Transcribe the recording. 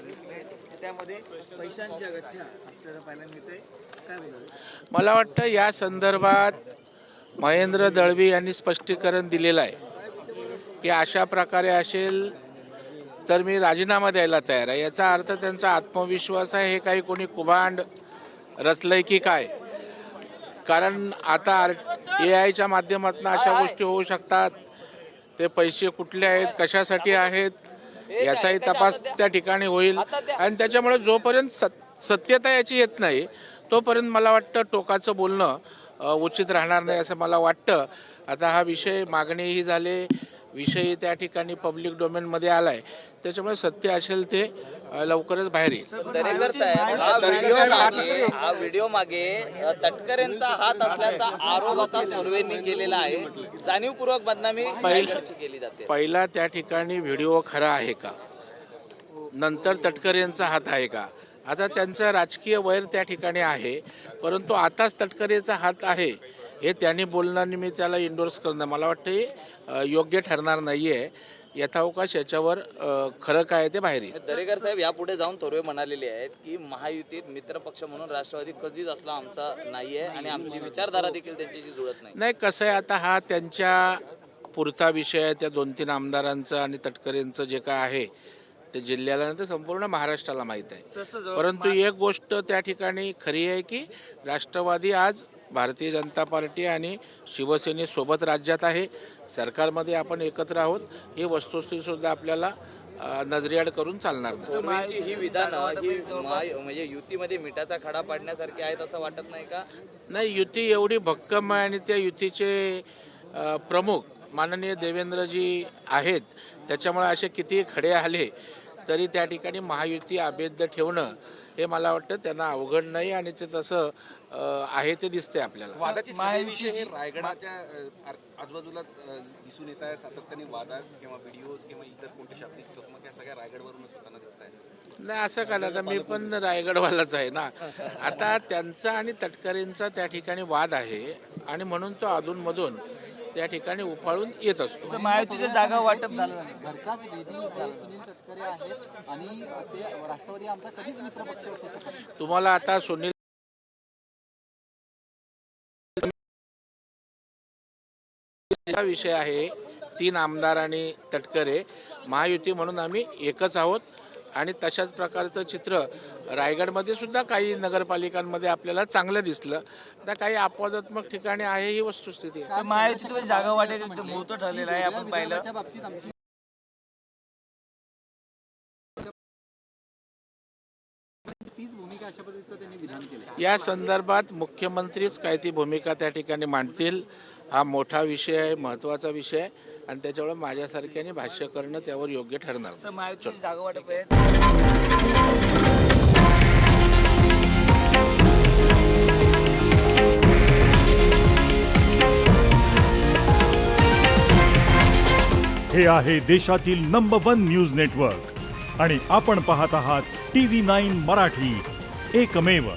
सांगितले त्यामध्ये पैशांच्या गठ्ठ्या असल्याचं पाहायला मिळतंय, काय बोलाल? मला वाटतं या संदर्भात महेंद्र दळवी यांनी स्पष्टीकरण दिलेलं आहे की अशा प्रकारे असेल तर मी राजीनामा द्यायला तयार आहे। याचा अर्थ त्यांचा आत्मविश्वास आहे, हे काही कोणी कुभांड रचलंय की काय? कारण आता AI च्या माध्यमातून अशा गोष्टी होऊ शकतात। ते पैसे कुठले आहेत, कशासाठी आहेत, याचाही तपास त्या ठिकाणी होईल आणि त्याच्यामुळे जोपर्यंत सत्यता याची येत नाही तोपर्यंत मला वाटतं टोकाचं बोलणं उचित राहणार नाही असं मला वाटतं। आता हा विषय मागणीही झाले, विषयही त्या ठिकाणी पब्लिक डोमेनमध्ये आलाय, त्याच्यामुळे सत्य असेल ते लवकरच बाहेर येईल। दरेकर साहेब, हा व्हिडिओ मागे तटकरेंचा हात असल्याचा आरोप आता थोरवेंनी केलेला आहे। जाणीवपूर्वक बदनामी केली जाते। पहिला त्या ठिकाणी व्हिडिओ खरा आहे का, नंतर तटकरेंचा हात आहे का? आता त्यांचं राजकीय वैर त्या ठिकाणी आहे, परंतु आताच तटकरेचा हात आहे हे त्यांनी बोलण्याने मी त्याला इंडोर्स करणं मला वाटतं योग्य ठरणार नाही आहे। यथावकाश याच्यावर खरं काय ते बाहेर येईल। दरेकर साहेब, यापुढे जाऊन थोरवे म्हणालेले आहेत की महायुतीत मित्रपक्ष म्हणून राष्ट्रवादी कधीच असला आमचा नाही आहे आणि आमची विचारधारा देखील त्यांच्याशी जुळत नाही। नाही, कसं आहे, आता हा त्यांच्या पुरता विषय आहे, त्या 2-3 आमदारांचं आणि तटकरेंचं जे काय आहे ते जिल्ह्याला नंतर संपूर्ण महाराष्ट्राला माहीत आहे। परंतु एक गोष्ट त्या ठिकाणी खरी आहे की राष्ट्रवादी आज भारतीय जनता पार्टी आणि शिवसेनेसोबत राज्यात आहे, सरकारमध्ये आपण एकत्र आहोत, ही वस्तुस्थिती सुद्धा आपल्याला नजरेआड करून चालणार नाही। थोरवेंची ही विधानं ही म्हणजे युतीमध्ये मिठाचा खडा पाडण्यासारखी आहेत असं वाटत नाही का? नाही, युती एवढी भक्कम आहे आणि त्या युतीचे प्रमुख माननीय देवेंद्रजी आहेत, त्याच्यामुळे असे किती खडे आले तरी त्या ठिकाणी महायुती अभेद्य ठेवणं हे मला वाटतं त्यांना अवघड नाही आणि ते तसं आहे ते दिसते आपल्याला। वादाची सगळे हे रायगडाच्या आजूबाजूला दिसून येत आहे, सातत्याने वादा किंवा व्हिडिओज किंवा इतर कोणत्या शाब्दिक चकमक या सगळ्या रायगडवरूनच होताना दिसत आहे। नाही, असं काय, आता मी पण रायगडवालाच आहे ना। आता त्यांचा आणि तटकरेंचा त्या ठिकाणी वाद आहे आणि म्हणून तो अधूनमधून त्या ठिकाणी उफाळून येत असतो। महायुतीच्या जागा वाटप झालं नाही, घरचाच विधी जे सुनील तटकरे आहेत आणि ते राष्ट्रवादी आमचा कधीच मित्रपक्ष असू शकत नाही। तुम्हाला आता सुनील विषय आहे, 3 आमदार आणि तटकरे महायुती म्हणून आम्ही एकच आहोत आणि तशाच प्रकारचं चित्र रायगडमध्ये सुद्धा काही नगरपालिकांमध्ये आपल्याला चांगलं दिसलं, तर काही अपवादात्मक ठिकाणी आहे, ही वस्तुस्थिती आहे। महायुतीच्या जागा वाटेल मोठं ठरलेलं आहे, आपण पाहिलं। बाबतीत आमची तीच भूमिका अशा पद्धतीचं त्यांनी विधान केलं। या संदर्भात मुख्यमंत्रीच काय ती भूमिका त्या ठिकाणी मांडतील। हा मोठा विषय आहे, महत्त्वाचा विषय आहे आणि त्याच्यामुळे माझ्यासारख्याने भाष्य करणं त्यावर योग्य ठरणार नाही। महायुतीची जागा वाटप आहे। हे आहे देशातील नंबर 1 न्यूज नेटवर्क आणि आपण पाहत आहात TV9 मराठी, एकमेव।